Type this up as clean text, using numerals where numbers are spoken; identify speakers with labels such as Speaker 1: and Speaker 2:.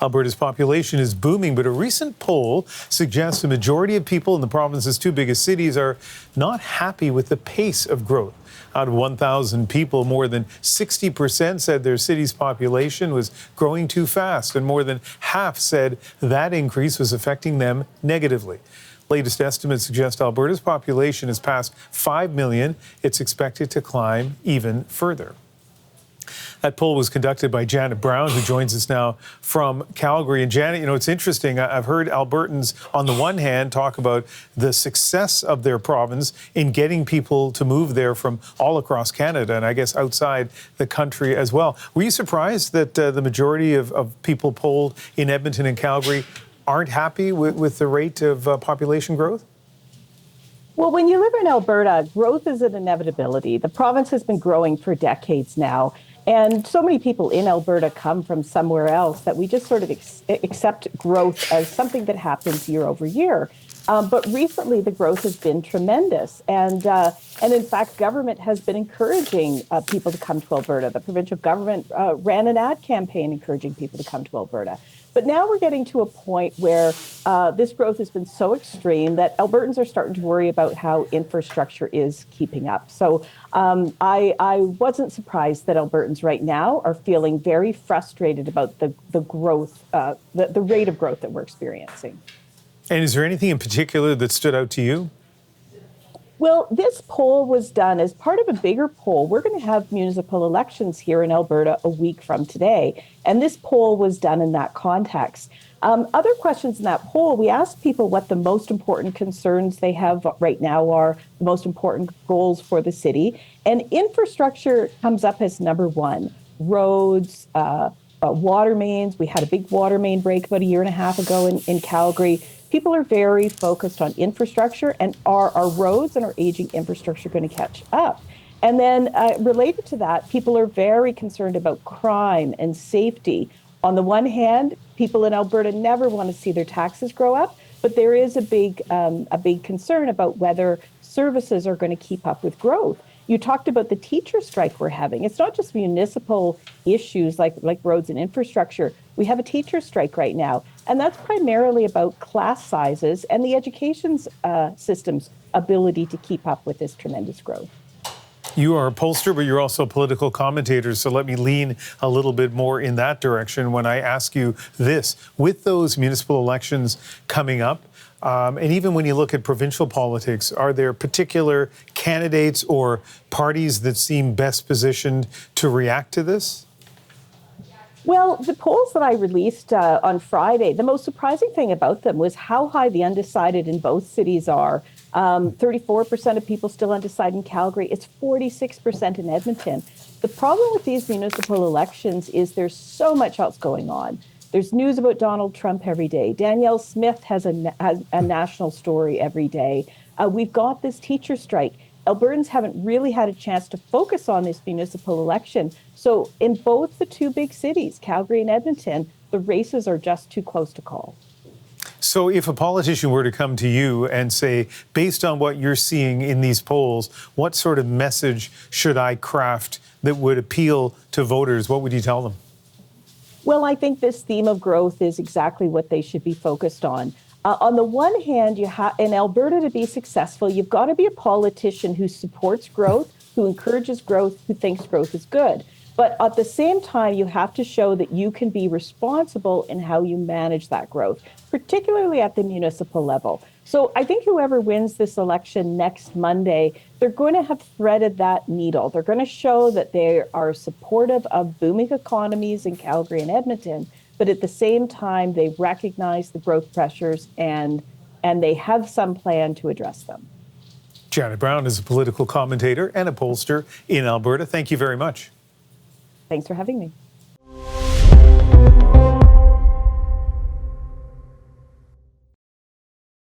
Speaker 1: Alberta's population is booming, but a recent poll suggests a majority of people in the province's two biggest cities are not happy with the pace of growth. Out of 1,000 people, more than 60% said their city's population was growing too fast, and more than half said that increase was affecting them negatively. Latest estimates suggest Alberta's population has passed 5 million. It's expected to climb even further. That poll was conducted by Janet Brown, who joins us now from Calgary. And Janet, you know, it's interesting. I've heard Albertans, on the one hand, talk about the success of their province in getting people to move there from all across Canada and I guess outside the country as well. Were you surprised that the majority of people polled in Edmonton and Calgary aren't happy with the rate of population growth?
Speaker 2: Well, when you live in Alberta, growth is an inevitability. The province has been growing for decades now. And so many people in Alberta come from somewhere else that we just sort of accept growth as something that happens year over year. But recently, the growth has been tremendous. And in fact, government has been encouraging people to come to Alberta. The provincial government ran an ad campaign encouraging people to come to Alberta. But now we're getting to a point where this growth has been so extreme that Albertans are starting to worry about how infrastructure is keeping up. So I wasn't surprised that Albertans right now are feeling very frustrated about the growth, the rate of growth that we're experiencing.
Speaker 1: And is there anything in particular that stood out to you?
Speaker 2: Well, this poll was done as part of a bigger poll. We're going to have municipal elections here in Alberta a week from today, and this poll was done in that context. Other questions in that poll, we asked people what the most important concerns they have right now are, the most important goals for the city, and infrastructure comes up as number one. Roads, water mains. We had a big water main break about a year and a half ago in Calgary. People are very focused on infrastructure, and are our roads and our aging infrastructure going to catch up? And then related to that, people are very concerned about crime and safety. On the one hand, people in Alberta never want to see their taxes grow up, but there is a big concern about whether services are going to keep up with growth. You talked about the teacher strike we're having. It's not just municipal issues like roads and infrastructure. We have a teacher strike right now, and that's primarily about class sizes and the education system's ability to keep up with this tremendous growth.
Speaker 1: You are a pollster, but you're also a political commentator, so let me lean a little bit more in that direction when I ask you this. With those municipal elections coming up, and even when you look at provincial politics, are there particular candidates or parties that seem best positioned to react to this?
Speaker 2: Well, the polls that I released on Friday, the most surprising thing about them was how high the undecided in both cities are. 34% of people still undecided in Calgary. It's 46% in Edmonton. The problem with these municipal elections is there's so much else going on. There's news about Donald Trump every day. Danielle Smith has a national story every day. We've got this teacher strike. Albertans haven't really had a chance to focus on this municipal election. So in both the two big cities, Calgary and Edmonton, the races are just too close to call.
Speaker 1: So if a politician were to come to you and say, based on what you're seeing in these polls, what sort of message should I craft that would appeal to voters, what would you tell them?
Speaker 2: Well, I think this theme of growth is exactly what they should be focused on. On the one hand, in Alberta to be successful, you've got to be a politician who supports growth, who encourages growth, who thinks growth is good. But at the same time, you have to show that you can be responsible in how you manage that growth, particularly at the municipal level. So I think whoever wins this election next Monday, they're going to have threaded that needle. They're going to show that they are supportive of booming economies in Calgary and Edmonton, but at the same time, they recognize the growth pressures and they have some plan to address them.
Speaker 1: Janet Brown is a political commentator and a pollster in Alberta. Thank you very much.
Speaker 2: Thanks for having me.